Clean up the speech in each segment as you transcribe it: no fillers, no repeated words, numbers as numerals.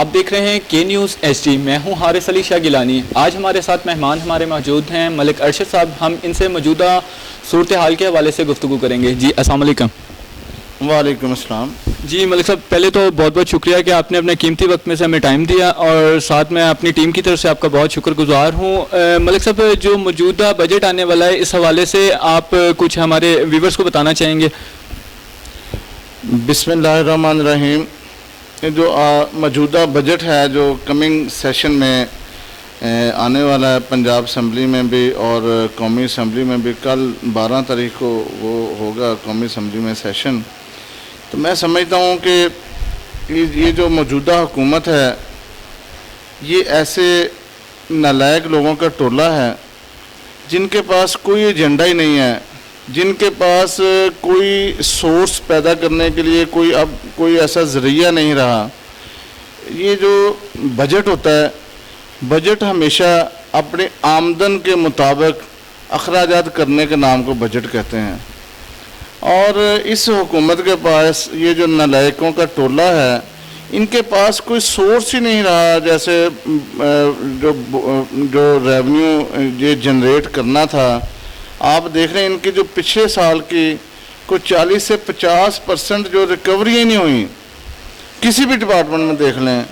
آپ دیکھ رہے ہیں کے نیوز ایچ ڈی. میں ہوں حارث علی شاہ گیلانی. آج ہمارے ساتھ مہمان ہمارے موجود ہیں ملک ارشد صاحب. ہم ان سے موجودہ صورتحال کے حوالے سے گفتگو کریں گے. جی السلام علیکم. وعلیکم السلام. جی ملک صاحب, پہلے تو بہت بہت شکریہ کہ آپ نے اپنے قیمتی وقت میں سے ہمیں ٹائم دیا, اور ساتھ میں اپنی ٹیم کی طرف سے آپ کا بہت شکر گزار ہوں. ملک صاحب, جو موجودہ بجٹ آنے والا ہے اس حوالے سے آپ کچھ ہمارے ویورز کو بتانا چاہیں گے؟ بسم اللہ الرحمن الرحیم. جو موجودہ بجٹ ہے جو کمنگ سیشن میں آنے والا ہے پنجاب اسمبلی میں بھی اور قومی اسمبلی میں بھی, کل 12 تاریخ کو وہ ہوگا قومی اسمبلی میں سیشن. تو میں سمجھتا ہوں کہ یہ جو موجودہ حکومت ہے یہ ایسے نالائق لوگوں کا ٹولہ ہے جن کے پاس کوئی ایجنڈا ہی نہیں ہے, جن کے پاس کوئی سورس پیدا کرنے کے لیے کوئی ایسا ذریعہ نہیں رہا. یہ جو بجٹ ہوتا ہے, بجٹ ہمیشہ اپنی آمدن کے مطابق اخراجات کرنے کے نام کو بجٹ کہتے ہیں, اور اس حکومت کے پاس یہ جو نالائقوں کا ٹولہ ہے ان کے پاس کوئی سورس ہی نہیں رہا. جیسے جو ریونیو یہ جنریٹ کرنا تھا, آپ دیکھ رہے ہیں ان کے جو پچھلے سال کی کوئی 40 سے 50% جو ریکوری نہیں ہوئی کسی بھی ڈپارٹمنٹ میں دیکھ لیں.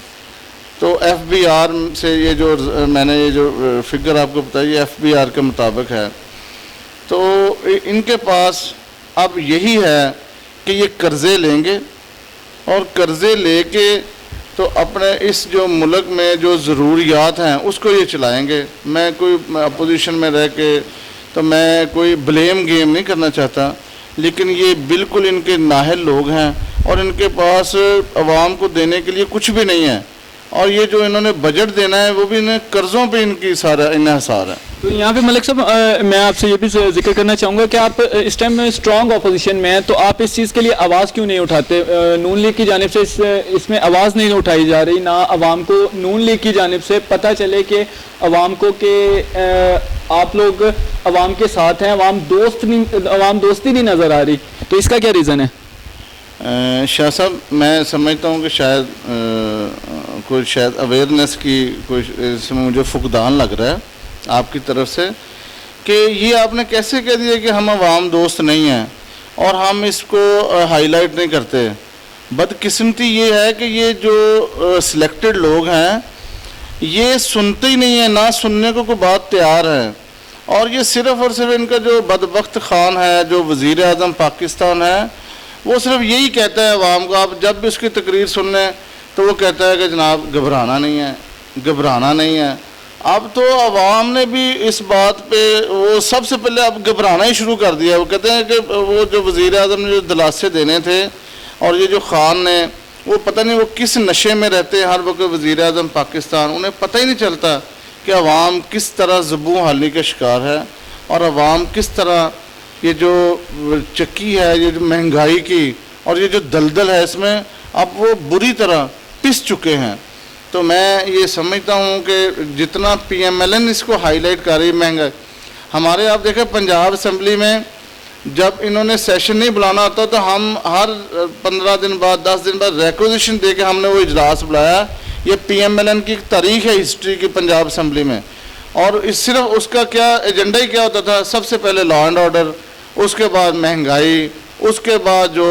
تو ایف بی آر سے یہ جو میں نے یہ جو فگر آپ کو بتائی, یہ ایف بی آر کے مطابق ہے. تو ان کے پاس اب یہی ہے کہ یہ قرضے لیں گے اور قرضے لے کے تو اپنے اس جو ملک میں جو ضروریات ہیں اس کو یہ چلائیں گے. میں کوئی اپوزیشن میں رہ کے تو میں کوئی بلیم گیم نہیں کرنا چاہتا, لیکن یہ بالکل ان کے نااہل لوگ ہیں اور ان کے پاس عوام کو دینے کے لیے کچھ بھی نہیں ہے, اور یہ جو انہوں نے بجٹ دینا ہے وہ بھی انہیں قرضوں پہ ان کی سارا انحصار ہے. تو یہاں پہ ملک صاحب میں آپ سے یہ بھی ذکر کرنا چاہوں گا کہ آپ اس ٹائم میں اسٹرانگ اپوزیشن میں ہیں, تو آپ اس چیز کے لیے آواز کیوں نہیں اٹھاتے؟ نون لیگ کی جانب سے اس میں آواز نہیں اٹھائی جا رہی, نہ عوام کو نون لیگ کی جانب سے پتہ چلے کہ عوام کو کہ آپ لوگ عوام کے ساتھ ہیں, عوام دوستی نہیں نظر آ رہی. تو اس کا کیا ریزن ہے؟ شاہ صاحب, میں سمجھتا ہوں کہ شاید اویئرنیس کی کوئی اس میں مجھے فقدان لگ رہا ہے آپ کی طرف سے, کہ یہ آپ نے کیسے کہہ دیا کہ ہم عوام دوست نہیں ہیں اور ہم اس کو ہائی لائٹ نہیں کرتے. بدقسمتی یہ ہے کہ یہ جو سلیکٹڈ لوگ ہیں یہ سنتے ہی نہیں ہیں, نہ سننے کو کوئی بات تیار ہے, اور یہ صرف اور صرف ان کا جو بدبخت خان ہے جو وزیر اعظم پاکستان ہے وہ صرف یہی کہتا ہے عوام کو. آپ جب بھی اس کی تقریر سن لیں تو وہ کہتا ہے کہ جناب گھبرانا نہیں ہے. اب تو عوام نے بھی اس بات پہ وہ سب سے پہلے اب گھبرانا ہی شروع کر دیا. وہ کہتے ہیں کہ وہ جو وزیر اعظم نے جو دلاسے دینے تھے اور یہ جو خان نے, وہ پتہ نہیں وہ کس نشے میں رہتے ہیں ہر وقت وزیر اعظم پاکستان, انہیں پتہ ہی نہیں چلتا کہ عوام کس طرح زبوں حالی کا شکار ہے اور عوام کس طرح یہ جو چکی ہے, یہ جو مہنگائی کی اور یہ جو دلدل ہے اس میں اب وہ بری طرح پس چکے ہیں. تو میں یہ سمجھتا ہوں کہ جتنا پی ایم ایل این اس کو ہائی لائٹ کر رہی مہنگائی, ہمارے آپ دیکھیں پنجاب اسمبلی میں جب انہوں نے سیشن نہیں بلانا ہوتا تو ہم ہر 15 دن بعد 10 دن بعد ریکوزیشن دے کے ہم نے وہ اجلاس بلایا. یہ پی ایم ایل این کی تاریخ ہے ہسٹری کی پنجاب اسمبلی میں, اور صرف اس کا کیا ایجنڈا ہی کیا ہوتا تھا, سب سے پہلے لا اینڈ آرڈر, اس کے بعد مہنگائی, اس کے بعد جو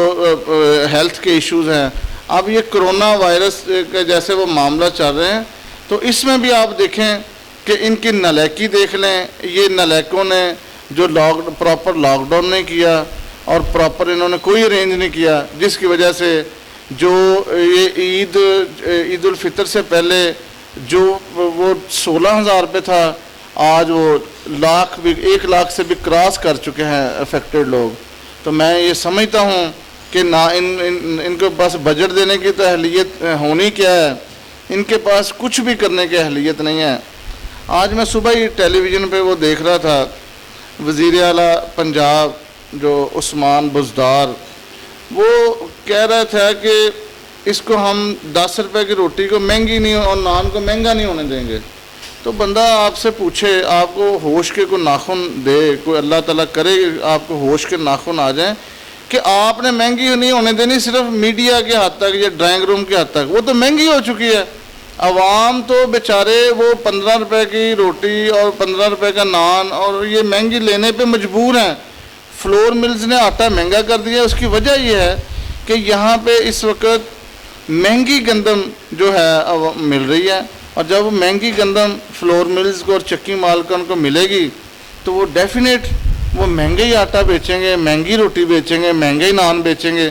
ہیلتھ کے ایشوز ہیں. اب یہ کرونا وائرس کے جیسے وہ معاملہ چل رہے ہیں, تو اس میں بھی آپ دیکھیں کہ ان کی نالائقی دیکھ لیں. یہ نالائقوں نے جو پراپر لاک ڈاؤن نہیں کیا اور پراپر انہوں نے کوئی ارینج نہیں کیا, جس کی وجہ سے جو یہ عید الفطر سے پہلے جو وہ 16,000 پہ تھا, آج وہ 1 لاکھ سے بھی کراس کر چکے ہیں افیکٹڈ لوگ. تو میں یہ سمجھتا ہوں کہ نہ ان کے پاس بجٹ دینے کی تو اہلیت ہونی کیا ہے, ان کے پاس کچھ بھی کرنے کی اہلیت نہیں ہے. آج میں صبح ہی ٹیلی ویژن پہ وہ دیکھ رہا تھا, وزیر اعلیٰ پنجاب جو عثمان بزدار, وہ کہہ رہا تھا کہ اس کو ہم 10 روپے کی روٹی کو مہنگی نہیں اور نان کو مہنگا نہیں ہونے دیں گے. تو بندہ آپ سے پوچھے, آپ کو ہوش کے کوئی ناخن دے, کوئی اللہ تعالیٰ کرے آپ کو ہوش کے ناخن آ جائیں کہ آپ نے مہنگی نہیں ہونے دینی صرف میڈیا کے حد تک یا ڈرائنگ روم کے حد تک, وہ تو مہنگی ہو چکی ہے. عوام تو بیچارے وہ 15 روپے کی روٹی اور 15 روپے کا نان اور یہ مہنگی لینے پہ مجبور ہیں. فلور ملز نے آٹا مہنگا کر دیا. اس کی وجہ یہ ہے کہ یہاں پہ اس وقت مہنگی گندم جو ہے مل رہی ہے, اور جب مہنگی گندم فلور ملز کو اور چکی مالکان کو ملے گی تو وہ ڈیفینیٹ وہ مہنگے ہی آٹا بیچیں گے, مہنگی روٹی بیچیں گے, مہنگے ہی نان بیچیں گے.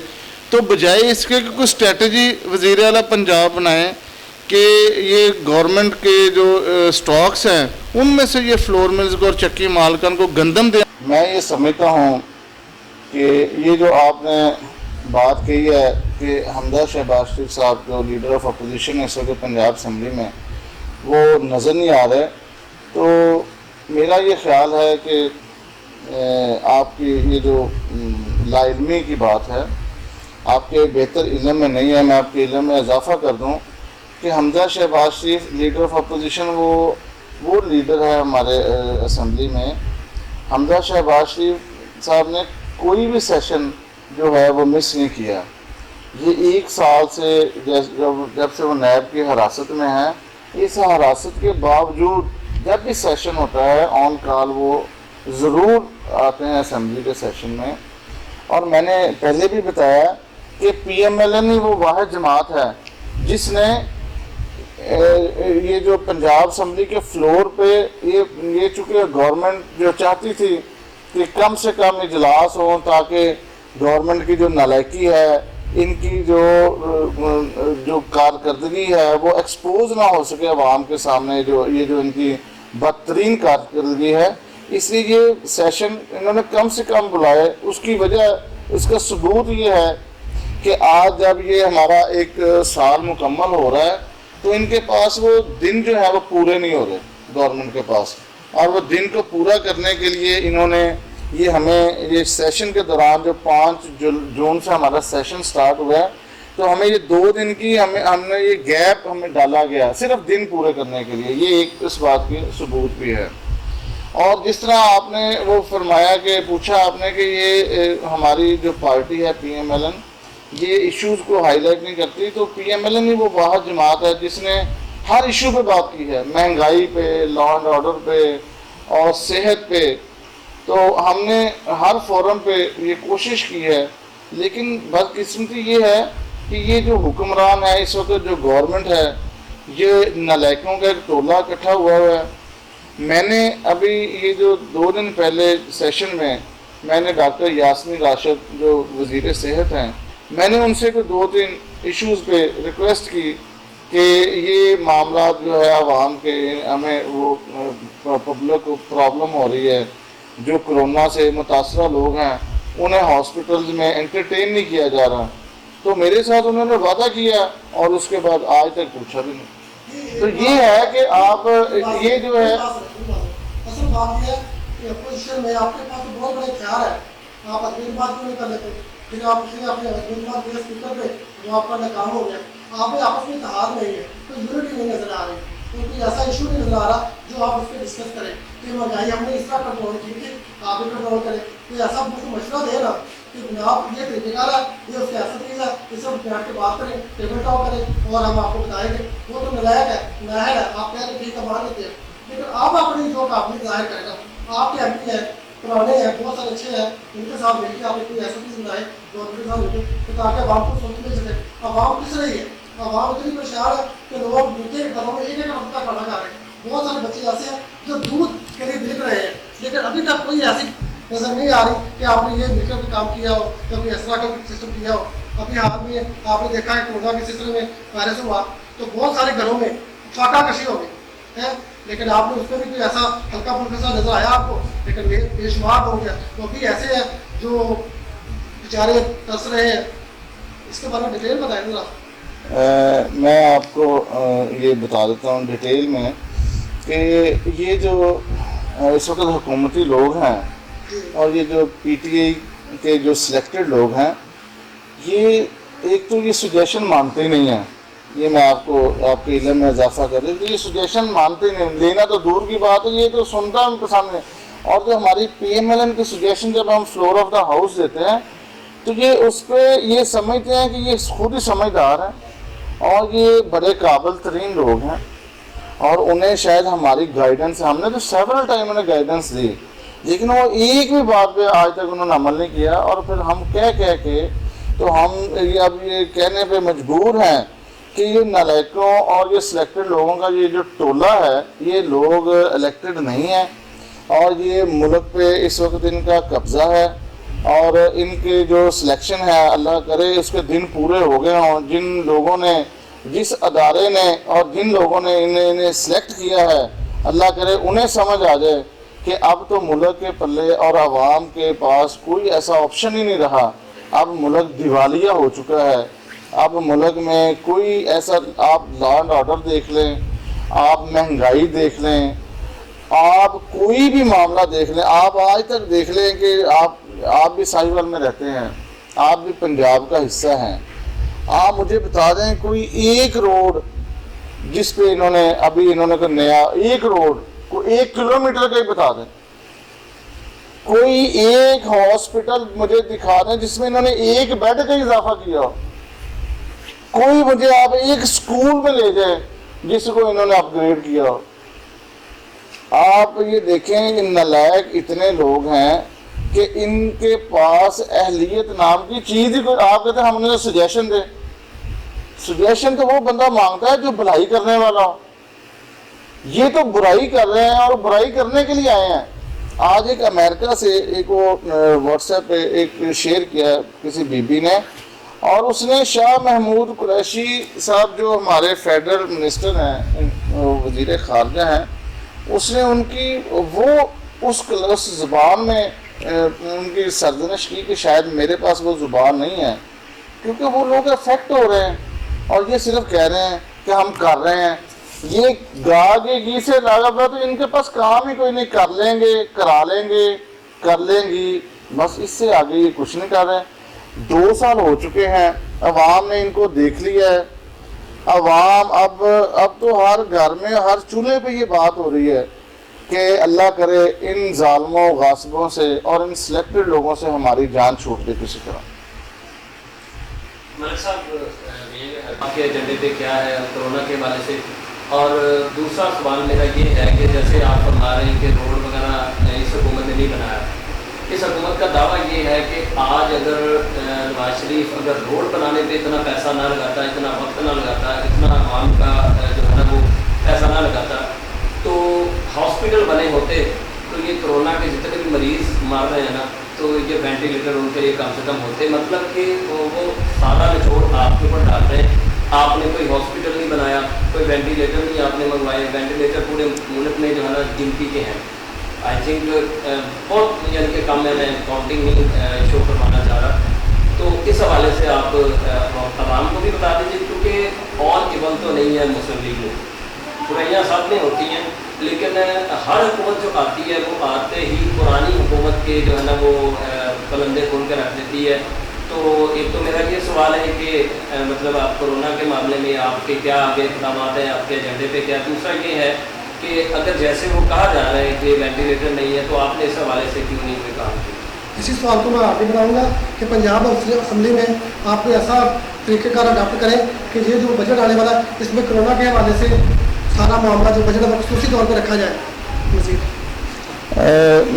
تو بجائے اس کے کوئی اسٹریٹجی وزیر اعلیٰ پنجاب بنائیں کہ یہ گورنمنٹ کے جو سٹاکس ہیں ان میں سے یہ فلور ملز کو اور چکی مالکان کو گندم دیں. میں یہ سمجھتا ہوں کہ یہ جو آپ نے بات کہی ہے کہ حمزہ شہباز شریف صاحب جو لیڈر آف اپوزیشن ہے اس وقت پنجاب اسمبلی میں وہ نظر نہیں آ رہے, تو میرا یہ خیال ہے کہ آپ کی یہ جو لا علمی کی بات ہے آپ کے بہتر علم میں نہیں ہے. میں آپ کے علم میں اضافہ کر دوں کہ حمزہ شہباز شریف لیڈر آف اپوزیشن وہ لیڈر ہے ہمارے اسمبلی میں. حمزہ شہباز شریف صاحب نے کوئی بھی سیشن جو ہے وہ مس نہیں کیا. یہ 1 سال سے جب سے وہ نیب کی حراست میں ہیں, اس حراست کے باوجود جب بھی سیشن ہوتا ہے آن کال وہ ضرور آتے ہیں اسمبلی کے سیشن میں. اور میں نے پہلے بھی بتایا کہ پی ایم ایل این ہی وہ واحد جماعت ہے جس نے یہ جو پنجاب اسمبلی کے فلور پہ یہ چونکہ گورنمنٹ جو چاہتی تھی کہ کم سے کم اجلاس ہوں تاکہ گورنمنٹ کی جو نالائکی ہے, ان کی جو کارکردگی ہے وہ ایکسپوز نہ ہو سکے عوام کے سامنے, یہ جو ان کی بدترین کارکردگی ہے, اس لیے یہ سیشن انہوں نے کم سے کم بلائے. اس کی وجہ اس کا ثبوت یہ ہے کہ آج جب یہ ہمارا 1 سال مکمل ہو رہا ہے تو ان کے پاس وہ دن جو ہے وہ پورے نہیں ہو رہے گورنمنٹ کے پاس, اور وہ دن کو پورا کرنے کے لیے انہوں نے یہ سیشن کے دوران جو 5 جون سے ہمارا سیشن سٹارٹ ہوا ہے تو ہمیں یہ 2 دن کی ہم نے یہ گیپ ہمیں ڈالا گیا صرف دن پورے کرنے کے لیے. یہ ایک اس بات کی ثبوت بھی ہے. اور جس طرح آپ نے وہ فرمایا کہ پوچھا آپ نے کہ یہ ہماری جو پارٹی ہے پی ایم ایل این یہ ایشوز کو ہائی لائٹ نہیں کرتی, تو پی ایم ایل این ہی وہ واحد جماعت ہے جس نے ہر ایشو پہ بات کی ہے, مہنگائی پہ, لا اینڈ آرڈر پہ اور صحت پہ. تو ہم نے ہر فورم پہ یہ کوشش کی ہے, لیکن بدقسمتی یہ ہے کہ یہ جو حکمران ہے اس وقت جو گورنمنٹ ہے یہ نالائکوں کا ایک ٹولہ اکٹھا ہوا ہے. میں نے ابھی یہ جو 2 دن پہلے سیشن میں نے ڈاکٹر یاسمین راشد جو وزیر صحت ہیں میں نے ان سے کوئی 2-3 ایشوز پہ ریکویسٹ کی کہ یہ معاملات جو ہے عوام کے ہمیں وہ پبلک کو پرابلم ہو رہی ہے, جو کرونا سے متاثرہ لوگ ہیں انہیں ہاسپٹلز میں انٹرٹین نہیں کیا جا رہا. تو میرے ساتھ انہوں نے وعدہ کیا اور اس کے بعد آج تک پوچھا بھی نہیں. تو یہ ہے کہ آپ یہ جو ہے اصل بات یہ ہے کہ اپوزیشن میں آپ کے پاس بہت بڑے اختیار ہے, آپ اپنی بات کیوں نہیں کر لیتے؟ پھر آپ اس نے اپنے اپنی بات کے اسپیکر پہ جو آپ کا ناکام ہو گیا, آپ میں آپس میں اتحاد نہیں ہے, تو یونٹی نہیں نظر آ رہی, کیونکہ ایسا ایشو نہیں نظر آ رہا جو آپ اس پہ ڈسکس کریں کہ مہنگائی ہم نے اس طرح کنٹرول کی تھی, آپ بھی کنٹرول کریں. کوئی ایسا مشورہ دے نا کہ آپ یہ طریقہ کار ہے, یہ اس کی ایسا چیز ہے, اس سے بیٹھ کے بات کریں, ٹیبل ٹاک کریں اور ہم آپ کو بتائیں گے. وہ تو نلائق ہے, نااہل ہے, آپ کہہ کے ٹھیک ہے مان لیتے ہیں, لیکن آپ اپنی جو قابلیت ظاہر کریں گا. آپ کے ایم پی ہیں, پرانے ہیں, بہت سارے اچھے ہیں, ان کے ساتھ مل کے آپ نے کوئی ایسا چیز بنائے گورنمنٹ کے ساتھ مل کے, تو تاکہ عوام کو سوچ مل سکے. عوام کس رہی ہے, عوام اتنی پریشان ہے کہ لوگ نیچے گھروں میں ایک ہفتہ کھانا کھا رہے ہیں. بہت سارے بچے ایسے ہیں جو دودھ کے لیے بک رہے ہیں, لیکن ابھی تک کوئی ایسی نظر نہیں آ رہی کہ آپ نے یہ مل کر کام کیا ہو یا کوئی اس طرح کا سسٹم کیا ہو. ابھی حال میں آپ نے دیکھا ہے کورونا کے سلسلے میں وائرس ہوا تو بہت سارے گھروں میں فاقہ کشی ہو گئی ہے, لیکن آپ نے اس میں بھی کوئی ایسا ہلکا پھلکا سا نظر آیا آپ کو, لیکن بے شمار ہو گیا. تو ابھی ایسے ہیں جو بیچارے ترس رہے ہیں. اس کے بارے میں ڈیٹیل بتائیں ذرا. میں آپ کو یہ بتا دیتا ہوں ڈیٹیل میں کہ یہ جو اس وقت حکومتی لوگ ہیں اور یہ جو پی ٹی آئی کے جو سلیکٹڈ لوگ ہیں یہ ایک تو یہ سجیشن مانتے ہی نہیں ہیں. یہ میں آپ کے علم میں اضافہ کر رہی ہوں کہ یہ سجیشن مانتے ہی نہیں, لینا تو دور کی بات ہے, یہ تو سنتا ان کے سامنے. اور جو ہماری پی ایم ایل این کی سجیشن جب ہم فلور آف دا ہاؤس دیتے ہیں تو یہ اس پہ یہ سمجھتے ہیں کہ یہ خود ہی سمجھدار ہیں اور یہ بڑے قابل ترین لوگ ہیں اور انہیں شاید ہماری گائیڈنس، ہم نے تو سیورل ٹائم انہیں گائیڈنس دی، لیکن وہ ایک بھی بات پہ آج تک انہوں نے عمل نہیں کیا، اور پھر ہم کہہ کے تو ہم اب یہ کہنے پہ مجبور ہیں کہ یہ نالائقوں اور یہ سلیکٹڈ لوگوں کا یہ جو ٹولہ ہے، یہ لوگ الیکٹڈ نہیں ہیں اور یہ ملک پہ اس وقت ان کا قبضہ ہے، اور ان کے جو سلیکشن ہے اللہ کرے اس کے دن پورے ہو گئے ہوں، جن لوگوں نے، جس ادارے نے اور جن لوگوں نے انہیں سلیکٹ کیا ہے، اللہ کرے انہیں سمجھ آ جائے کہ اب تو ملک کے پلے اور عوام کے پاس کوئی ایسا آپشن ہی نہیں رہا، اب ملک دیوالیہ ہو چکا ہے، اب ملک میں کوئی ایسا، آپ لا اینڈ آرڈر دیکھ لیں، آپ مہنگائی دیکھ لیں، آپ کوئی بھی معاملہ دیکھ لیں، آپ آج تک دیکھ لیں کہ آپ بھی ساہیوال میں رہتے ہیں، آپ بھی پنجاب کا حصہ ہیں، آپ مجھے بتا دیں کوئی ایک روڈ جس پہ انہوں نے کوئی نیا ایک روڈ کوئی 1 کلومیٹر کا ہی بتا دیں، کوئی ایک ہاسپٹل مجھے دکھا دیں جس میں انہوں نے ایک بیڈ کا اضافہ کیا ہو، کوئی مجھے آپ ایک سکول میں لے جائیں جس کو انہوں نے اپ گریڈ کیا ہو۔ آپ یہ دیکھیں کہ نالائق اتنے لوگ ہیں کہ ان کے پاس اہلیت نام کی چیز ہی کوئی، آپ کہتے ہیں ہم نے سجیشن دے، سجیشن تو وہ بندہ مانگتا ہے جو بھلائی کرنے والا ہو، یہ تو برائی کر رہے ہیں اور برائی کرنے کے لیے آئے ہیں۔ آج ایک امریکہ سے ایک وہ واٹس ایپ پہ ایک شیئر کیا ہے کسی بی بی نے، اور اس نے شاہ محمود قریشی صاحب جو ہمارے فیڈرل منسٹر ہیں، وزیر خارجہ ہیں، اس نے ان کی وہ اس زبان میں ان کی سرزنش کی کہ شاید میرے پاس وہ زبان نہیں ہے، کیونکہ وہ لوگ افیکٹ ہو رہے ہیں اور یہ صرف کہہ رہے ہیں کہ ہم کر رہے ہیں، یہ گا کے گی سے لاگا ہوا، تو ان کے پاس کام ہی کوئی نہیں، کر لیں گے، کرا لیں گے، کر لیں گی، بس اس سے آگے یہ کچھ نہیں کر رہے۔ 2 سال ہو چکے ہیں، عوام نے ان کو دیکھ لیا ہے، عوام اب تو ہر گھر میں ہر چولہے پہ یہ بات ہو رہی ہے کہ اللہ کرے ان ظالموں غاصبوں سے اور ان سلیکٹڈ لوگوں سے ہماری جان چھوٹ دے کسی طرح۔ ملک صاحب آپ کے ایجنڈے پہ کیا ہے کرونا کے حوالے سے؟ اور دوسرا سوال میرا یہ ہے کہ جیسے آپ فرما رہے ہیں کہ روڈ وغیرہ اس حکومت نے نہیں بنایا، اس حکومت کا دعویٰ یہ ہے کہ آج اگر نواز شریف اگر روڈ بنانے پہ اتنا پیسہ نہ لگاتا، اتنا وقت نہ لگاتا، اتنا عوام کا جو ہے نا وہ پیسہ نہ لگاتا، تو ہاسپٹل بنے ہوتے تو یہ کرونا کے جتنے بھی مریض مار رہے ہیں نا، تو یہ وینٹیلیٹر ان کے لیے کم سے کم ہوتے، مطلب کہ وہ سارا نچوڑ آپ کے اوپر ڈال رہے ہیں۔ آپ نے کوئی ہاسپٹل نہیں بنایا، کوئی وینٹیلیٹر نہیں آپ نے منگوائے، وینٹیلیٹر پورے ملک میں جو ہے نا گنتی کے ہیں، آئی تھنک بہت یعنی کہ کم ہے، میں کاؤنٹنگ نہیں شو کروانا چاہ رہا، تو اس حوالے سے آپ عوام کو بھی بتا دیجیے، کیونکہ آل ایون تو نہیں ہے مسلم لیگ میں، برائیاں ساتھ میں ہوتی ہیں، لیکن ہر حکومت جو آتی ہے وہ آتے ہی پرانی حکومت کے جو ہے نا وہ پلندے کھول کے رکھ دیتی ہے۔ تو ایک تو میرا یہ سوال ہے کہ مطلب آپ کورونا کے معاملے میں آپ کے کیا آگے اقدامات ہیں، آپ کے ایجنڈے پہ کیا؟ دوسرا یہ ہے کہ اگر جیسے وہ کہا جا رہا ہے کہ وینٹیلیٹر نہیں ہے، تو آپ نے اس حوالے سے کیوں نہیں کوئی کام کیا؟ اسی سوال کو میں آگے بڑھاؤں گا کہ پنجاب اسمبلی میں آپ کو ایسا طریقہ کار اڈاپٹ کریں کہ یہ جو بجٹ آنے والا ہے اس میں کرونا کے حوالے سے سارا معاملہ جو بجٹ ہے خصوصی طور پہ رکھا جائے۔ مزید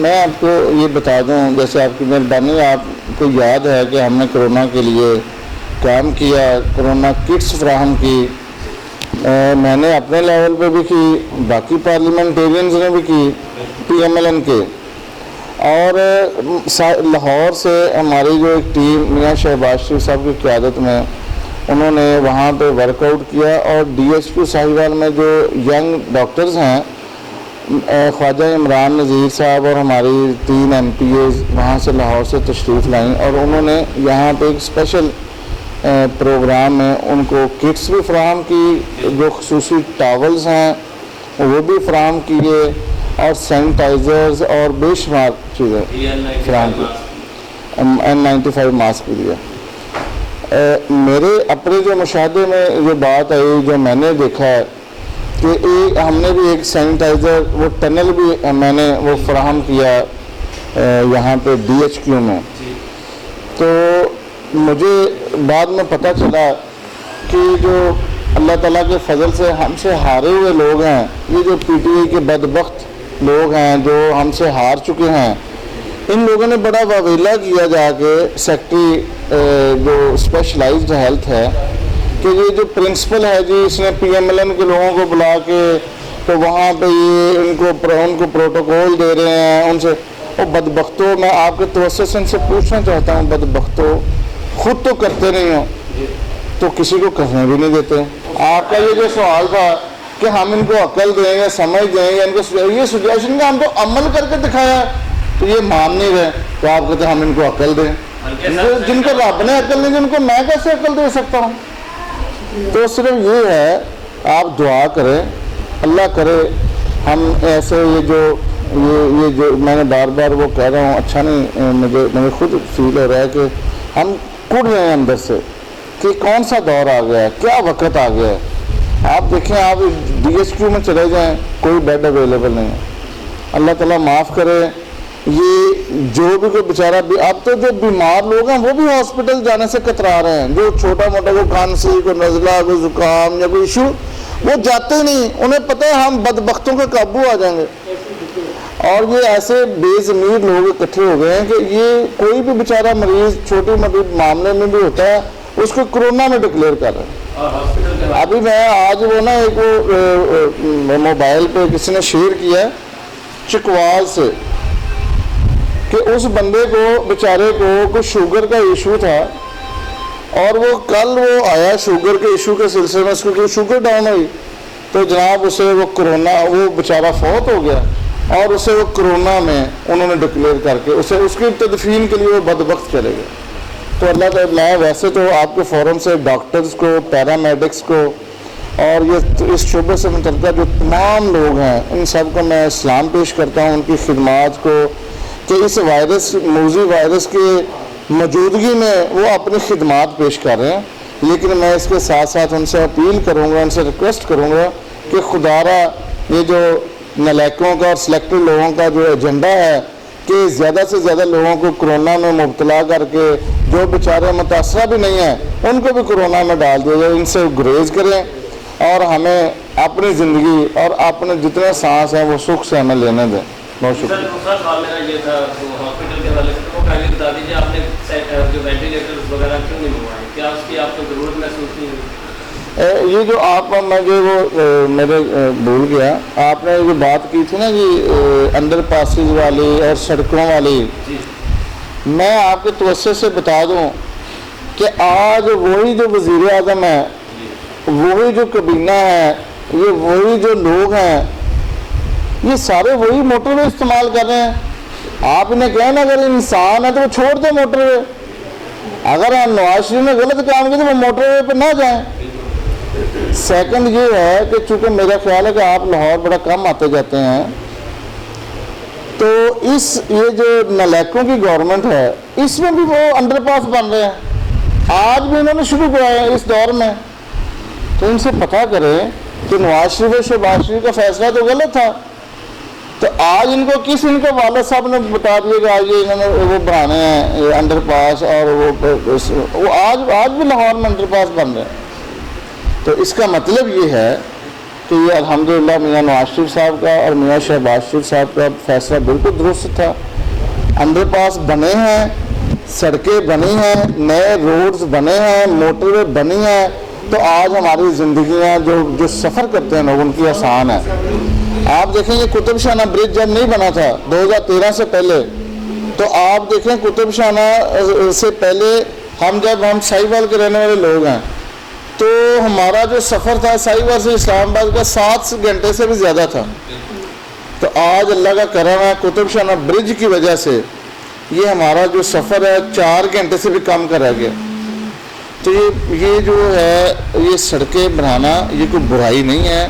میں آپ کو یہ بتا دوں، جیسے آپ کی مہربانی، آپ کو یاد ہے کہ ہم نے کرونا کے لیے کام کیا، کرونا کٹس فراہم کی، میں نے اپنے لیول پہ بھی کی، باقی پارلیمنٹیرینز نے بھی کی، پی ایم ایل این کے، اور لاہور سے ہماری جو ایک ٹیم میاں شہباز شریف صاحب کی قیادت میں انہوں نے وہاں پہ ورک آؤٹ کیا، اور ڈی ایچ کیو ساہیوال میں جو ینگ ڈاکٹرز ہیں، خواجہ عمران نذیر صاحب اور ہماری 3 ایم پی ایز وہاں سے لاہور سے تشریف لائیں، اور انہوں نے یہاں پہ ایک اسپیشل پروگرام میں ان کو کٹس بھی فراہم کی، جو خصوصی ٹاولز ہیں وہ بھی فراہم کیے، اور سینیٹائزرز اور بے شمار چیزیں فراہم کی، N95 ماسک بھی دیا۔ میرے اپنے جو مشاہدے میں جو بات آئی، جو میں نے دیکھا ہے کہ ہم نے بھی ایک سینیٹائزر، وہ ٹنل بھی میں نے وہ فراہم کیا یہاں پہ ڈی ایچ کیو میں، تو مجھے بعد میں پتہ چلا کہ جو اللہ تعالیٰ کے فضل سے ہم سے ہارے ہوئے لوگ ہیں. یہ جو پی ٹی آئی کے بدبخت لوگ ہیں جو ہم سے ہار چکے ہیں, ان لوگوں نے بڑا واویلا کیا جا کے سیکٹری جو اسپیشلائزڈ ہیلتھ ہے کہ یہ جو پرنسپل ہے جی اس نے پی ایم ایل این کے لوگوں کو بلا کے تو وہاں پہ یہ ان کو پروٹوکول دے رہے ہیں ان سے. وہ بدبختوں, میں آپ کے توسط سے ان سے پوچھنا چاہتا ہوں, بدبختوں خود تو کرتے نہیں ہو تو کسی کو کرنے بھی نہیں دیتے. آپ کا یہ جو سوال تھا کہ ہم ان کو عقل دیں یا سمجھ دیں یا ان کو یہ سجیشن کا ہم تو عمل کر کے دکھایا تو یہ مان نہیں رہے, تو آپ کہتے ہیں ہم ان کو عقل دیں. جن کو رب نے عقل نہیں دی ان کو میں کیسے عقل دے سکتا ہوں؟ تو صرف یہ ہے, آپ دعا کریں, اللہ کرے ہم ایسے یہ جو میں نے بار بار وہ کہہ رہا ہوں, اچھا نہیں مجھے خود فیل ہو رہا ہے کہ ہم کڑ رہے ہیں اندر سے کہ کون سا دور آ گیا ہے, کیا وقت آ گیا ہے. آپ دیکھیں, آپ ڈی ایچ کیو میں چلے جائیں, کوئی بیڈ اویلیبل نہیں ہے. اللہ تعالیٰ معاف کرے. یہ جو بھی کوئی بیچارہ اب تو جو بیمار لوگ ہیں وہ بھی ہاسپٹل جانے سے کترا رہے ہیں. جو چھوٹا موٹا کوئی کھانسی, کوئی نزلہ, کوئی زکام یا کوئی ایشو, وہ جاتے نہیں. انہیں پتہ ہے ہم بدبختوں کے قابو آ جائیں گے. اور یہ ایسے بے ضمیر لوگ اکٹھے ہو گئے ہیں کہ یہ کوئی بھی بیچارہ مریض چھوٹی موٹی معاملے میں بھی ہوتا ہے اس کو کرونا میں ڈکلیئر کر رہے ہیں. ابھی میں آج وہ نا ایک وہ موبائل پہ کسی نے شیئر کیا ہے چکوال سے کہ اس بندے کو بیچارے کو کوئی شوگر کا ایشو تھا اور وہ کل وہ آیا شوگر کے ایشو کے سلسلے میں, اس کو شوگر ڈاؤن ہوئی تو جناب اسے وہ کرونا, وہ بیچارہ فوت ہو گیا اور اسے وہ کرونا میں انہوں نے ڈکلیئر کر کے اسے اس کی تدفین کے لیے وہ بدبخت چلے گئے. تو اللہ تعالیٰ, میں ویسے تو آپ کے فورم سے ڈاکٹرز کو, پیرامیڈکس کو اور یہ اس شعبے سے متعلقہ جو تمام لوگ ہیں ان سب کو میں سلام پیش کرتا ہوں, ان کی خدمات کو, کہ اس وائرس موذی وائرس کی موجودگی میں وہ اپنی خدمات پیش کر رہے ہیں. لیکن میں اس کے ساتھ ساتھ ان سے اپیل کروں گا, ان سے ریکویسٹ کروں گا کہ خدا را یہ جو نالائقوں کا اور سلیکٹڈ لوگوں کا جو ایجنڈا ہے کہ زیادہ سے زیادہ لوگوں کو کرونا میں مبتلا کر کے جو بیچارے متاثرہ بھی نہیں ہیں ان کو بھی کرونا میں ڈال دیا جائے, ان سے گریز کریں اور ہمیں اپنی زندگی اور اپنے جتنے سانس ہیں وہ سکھ سے ہمیں لینے دیں. بہت شکریہ. دوسرا سوال میرا یہ تھا ہاسپٹل کے حوالے سے, وہ پہلے بتا دیجیے آپ نے جو وینٹیلیٹر وغیرہ کیوں نہیں منگوائے, کیا اس کی آپ کو ضرورت محسوس نہیں ہوئی؟ یہ جو آپ مجھے وہ میرے بھول گیا, آپ نے جو بات کی تھی نا جی انڈر پاسز والی اور سڑکوں والی, میں آپ کے توسط سے بتا دوں کہ آج وہی جو وزیر اعظم ہے, وہی جو کابینہ ہے, یہ وہی جو لوگ ہیں, یہ سارے وہی موٹر وے استعمال کر رہے ہیں. آپ انہیں کہیں نا اگر انسان ہے تو وہ چھوڑ دیں موٹر وے, اگر نواز شریف نے غلط کام کیا تو وہ موٹر وے پہ نہ جائیں. سیکنڈ یہ ہے کہ چونکہ میرا خیال ہے کہ آپ لاہور بڑا کم آتے جاتے ہیں, تو یہ جو نالائقوں کی گورنمنٹ ہے اس میں بھی وہ انڈر پاس بن رہے ہیں. آج بھی انہوں نے شروع کرایا ہے اس دور میں, تو ان سے پتہ کریں کہ نواز شریف اور شہباز شریف کا فیصلہ تو غلط تھا. تو آج ان کو والد صاحب نے بتا دیا کہ آج یہ انہوں نے وہ بنانے ہیں انڈر پاس, اور وہ آج بھی لاہور میں انڈر پاس بن رہے ہیں. تو اس کا مطلب یہ ہے کہ یہ الحمدللہ میاں نواز شریف صاحب کا اور میاں شہباز شریف صاحب کا فیصلہ بالکل درست تھا. انڈر پاس بنے ہیں, سڑکیں بنی ہیں, نئے روڈز بنے ہیں, موٹر وے بنی ہیں, تو آج ہماری زندگیاں جو سفر کرتے ہیں لوگ ان کی آسان ہے. آپ دیکھیں یہ قطب شاہانہ برج جب نہیں بنا تھا 2013 سے پہلے, تو آپ دیکھیں قطب شاہانہ سے پہلے جب ہم ساہیوال کے رہنے والے لوگ ہیں تو ہمارا جو سفر تھا ساہیوال سے اسلام آباد کا 7 گھنٹے سے بھی زیادہ تھا. تو آج اللہ کا کرم ہے قطب شاہانہ برج کی وجہ سے یہ ہمارا جو سفر ہے 4 گھنٹے سے بھی کم کا رہ گیا. تو یہ جو ہے یہ سڑکیں بنانا یہ کوئی برائی نہیں ہے.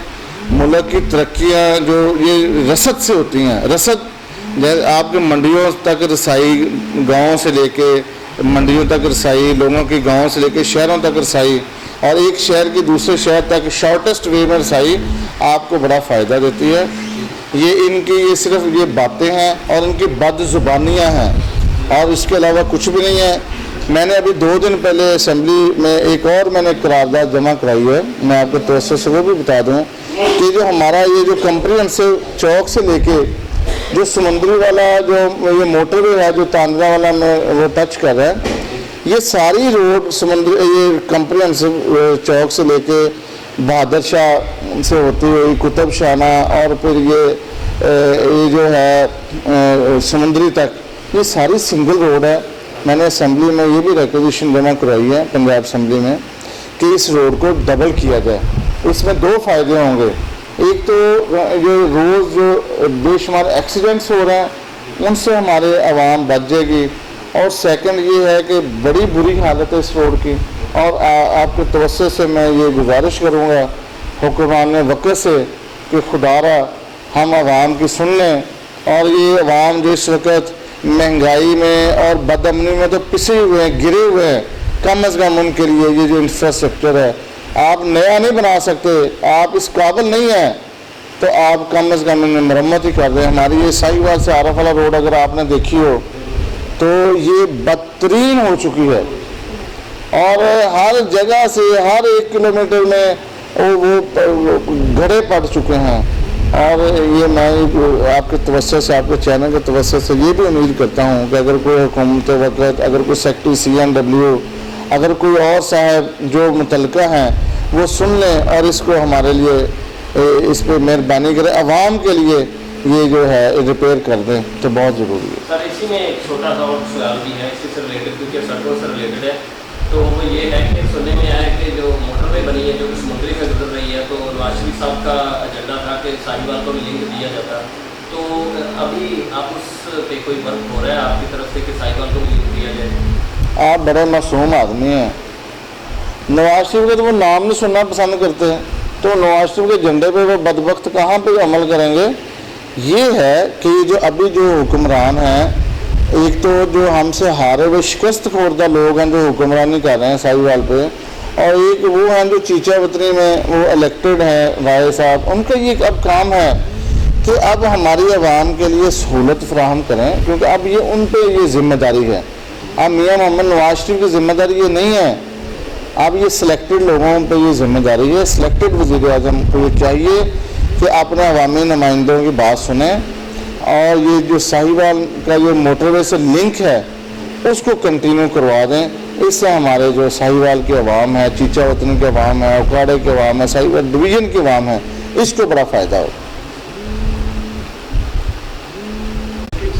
ملک کی ترقیاں جو یہ رسد سے ہوتی ہیں, رسد آپ کے منڈیوں تک رسائی, گاؤں سے لے کے منڈیوں تک رسائی, لوگوں کی گاؤں سے لے کے شہروں تک رسائی, اور ایک شہر کی دوسرے شہر تک شارٹیسٹ وے میں رسائی آپ کو بڑا فائدہ دیتی ہے. یہ صرف یہ باتیں ہیں اور ان کی بد زبانیاں ہیں اور اس کے علاوہ کچھ بھی نہیں ہے. میں نے ابھی 2 دن پہلے اسمبلی میں ایک اور میں نے قرارداد جمع کرائی ہے، میں آپ کو توسط سے وہ بھی بتا دوں کہ جو ہمارا یہ جو کمپریہنسو چوک سے لے کے جو سمندری والا جو یہ موٹر وے ہے جو تاندرا والا میں وہ ٹچ کر رہا ہے، یہ ساری روڈ سمندری یہ کمپریہنسو چوک سے لے کے بہادر شاہ سے ہوتی ہوئی قطب شاہانہ اور پھر یہ جو ہے سمندری تک، یہ ساری سنگل روڈ ہے۔ میں نے اسمبلی میں یہ بھی ریکویزیشن جمع کرائی ہے پنجاب اسمبلی میں کہ اس روڈ کو ڈبل کیا جائے۔ اس میں 2 فائدے ہوں گے، ایک تو یہ روز جو بے شمار ایکسیڈنٹس ہو رہے ہیں ان سے ہمارے عوام بچ جائے گی، اور سیکنڈ یہ ہے کہ بڑی بری حالت ہے اس روڈ کی، اور آپ کے توسط سے میں یہ گزارش کروں گا حکمران وقت سے کہ خدا را ہم عوام کی سن لیں، اور یہ عوام جو اس وقت مہنگائی میں اور بد امنی میں تو پسے ہوئے ہیں، گرے ہوئے ہیں، کم از کم ان کے لیے یہ جو انفراسٹرکچر ہے آپ نیا نہیں بنا سکتے، آپ اس قابل نہیں ہیں تو آپ کم از کم ان میں مرمت ہی کر رہے ہیں۔ ہماری یہ ساہیوال سے عارف والا روڈ اگر آپ نے دیکھی ہو تو یہ بدترین ہو چکی ہے، اور ہر جگہ سے ہر 1 کلومیٹر میں وہ گڑھے پڑ چکے ہیں، اور یہ میں آپ کے توسط سے آپ کے چینل کے توسط سے یہ بھی امید کرتا ہوں کہ اگر کوئی حکومت وقت، اگر کوئی سیکٹری CNW، اگر کوئی اور صاحب جو متعلقہ ہیں وہ سن لیں اور اس کو ہمارے لیے اس پہ مہربانی کریں، عوام کے لیے یہ جو ہے ریپیئر کر دیں تو بہت ضروری ہے۔ سر اسی میں ایک چھوٹا سا اور سوال بھی ہے اسی سے ریلیٹڈ، کیونکہ سڑکوں سے ریلیٹڈ ہے، تو وہ یہ ہے کہ سننے میں آیا کہ جو موٹر وے بنی ہے جو کہ سمندری میں گزر رہی ہے، تو نواز شریف صاحب کا ایجنڈا تھا کہ ساہیوال کو بھی لنک دیا جاتا، تو ابھی آپ اس پہ کوئی ورک ہو رہا ہے آپ کی طرف سے کہ ساہیوال کو بھی لنک دیا جائے؟ آپ بڑے معصوم آدمی ہیں، نواز شریف کا تو وہ نام نہیں سننا پسند کرتے ہیں، تو نواز شریف کے جھنڈے پہ وہ بدبخت کہاں پہ عمل کریں گے؟ یہ ہے کہ جو ابھی جو حکمران ہیں، ایک تو جو ہم سے ہارے ہوئے شکست خوردہ لوگ ہیں جو حکمرانی کر رہے ہیں ساہیوال پہ، اور ایک وہ ہیں جو چیچا وطنی میں وہ الیکٹڈ ہیں رائے صاحب، ان کا یہ اب کام ہے کہ اب ہماری عوام کے لیے سہولت فراہم کریں، کیونکہ اب یہ ان پہ یہ ذمہ داری ہے۔ اب میاں محمد نواز شریف کی ذمہ داری یہ نہیں ہے، اب یہ سلیکٹڈ لوگوں پہ یہ ذمہ داری ہے۔ سلیکٹڈ وزیر اعظم کو یہ چاہیے کہ اپنے عوامی نمائندوں کی بات سنیں، اور یہ جو ساہیوال کا جو موٹر وے سے لنک ہے اس کو کنٹینیو کروا دیں، اس سے ہمارے جو ساہیوال کے عوام ہے، چیچا وطنی کے عوام ہے، اوکاڑے کے عوام ہے، ساہیوال ڈویژن کے عوام ہے، اس کو بڑا فائدہ ہو۔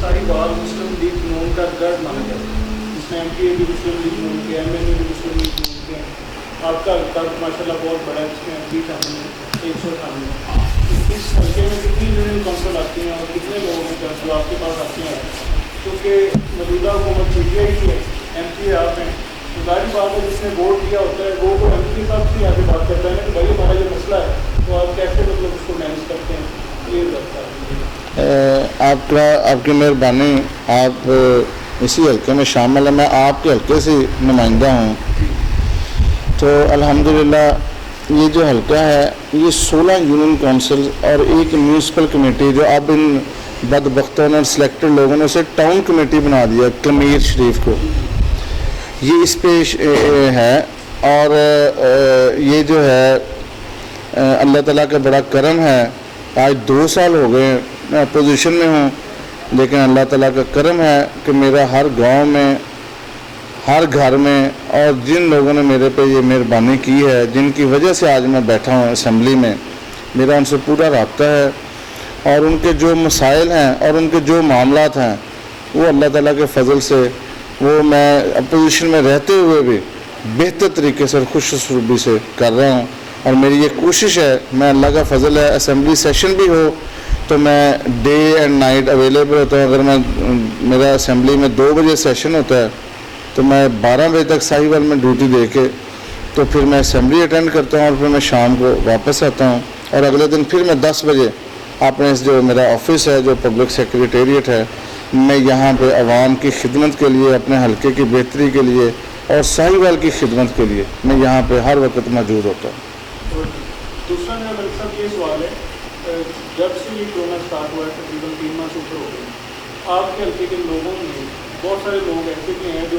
ساہیوال مسلم لیگ نون کا گڑھ مانا جاتا ہے، جس میں MPA بھی مسلم لیگ نون کے، MLA بھی مسلم لیگ نون کے ہیں۔ آپ کا گڑھ ماشاء اللہ بہت بڑا ہے، جس میں MP شامل ہیں، 100 شامل ہیں۔ اس حلقے میں کتنی یونین کونسل آتی ہیں اور کتنے لوگوں کے جو آپ کے پاس آتے ہیں؟ کیونکہ موجودہ حکومت PTI کی ہے، MP آپ ہیں، تو ظاہری بات ہے جس نے ووٹ دیا ہوتا ہے وہ MP صاحب سے آگے بات کرتا ہے کہ بھائی ہمارا یہ مسئلہ ہے، تو آپ کیسے مطلب اس کو مینیج کرتے ہیں؟ یہ لگتا ہے آپ کی مہربانی، آپ اسی حلقے میں شامل ہیں، میں آپ کے حلقے سے نمائندہ ہوں، تو الحمدللہ یہ جو حلقہ ہے یہ 16 یونین کونسل اور ایک میونسپل کمیٹی جو اب ان بدبختوں نے سلیکٹڈ لوگوں نے اسے ٹاؤن کمیٹی بنا دیا کلمیر شریف کو، یہ اس پہ ہے، اور یہ جو ہے اللہ تعالیٰ کا بڑا کرم ہے، آج 2 سال ہو گئے میں اپوزیشن میں ہوں، لیکن اللہ تعالیٰ کا کرم ہے کہ میرا ہر گاؤں میں، ہر گھر میں، اور جن لوگوں نے میرے پہ یہ مہربانی کی ہے، جن کی وجہ سے آج میں بیٹھا ہوں اسمبلی میں، میرا ان سے پورا رابطہ ہے، اور ان کے جو مسائل ہیں اور ان کے جو معاملات ہیں وہ اللہ تعالیٰ کے فضل سے وہ میں اپوزیشن میں رہتے ہوئے بھی بہتر طریقے سے خوش اسلوبی سے کر رہا ہوں، اور میری یہ کوشش ہے، میں اللہ کا فضل ہے اسمبلی سیشن بھی ہو تو میں ڈے اینڈ نائٹ اویلیبل ہوتا ہوں۔ اگر میرا اسمبلی میں 2 بجے سیشن ہوتا ہے تو میں 12 بجے تک ساہیوال میں ڈیوٹی دے کے تو پھر میں اسمبلی اٹینڈ کرتا ہوں، اور پھر میں شام کو واپس آتا ہوں، اور اگلے دن پھر میں 10 بجے اپنے جو میرا آفس ہے جو پبلک سیکریٹریٹ ہے، میں یہاں پہ عوام کی خدمت کے لیے، اپنے حلقے کی بہتری کے لیے اور ساہیوال کی خدمت کے لیے میں یہاں پہ ہر وقت موجود ہوتا ہوں۔ اور دوسرا میرا ملک صاحب یہ سوال ہے، جب سے یہ کورونا اسٹارٹ ہوا ہے تقریباً 3 ماہ سے اوپر ہو گئے، آپ کے حلقے کے لوگوں میں بہت سارے لوگ ایسے بھی ہیں جو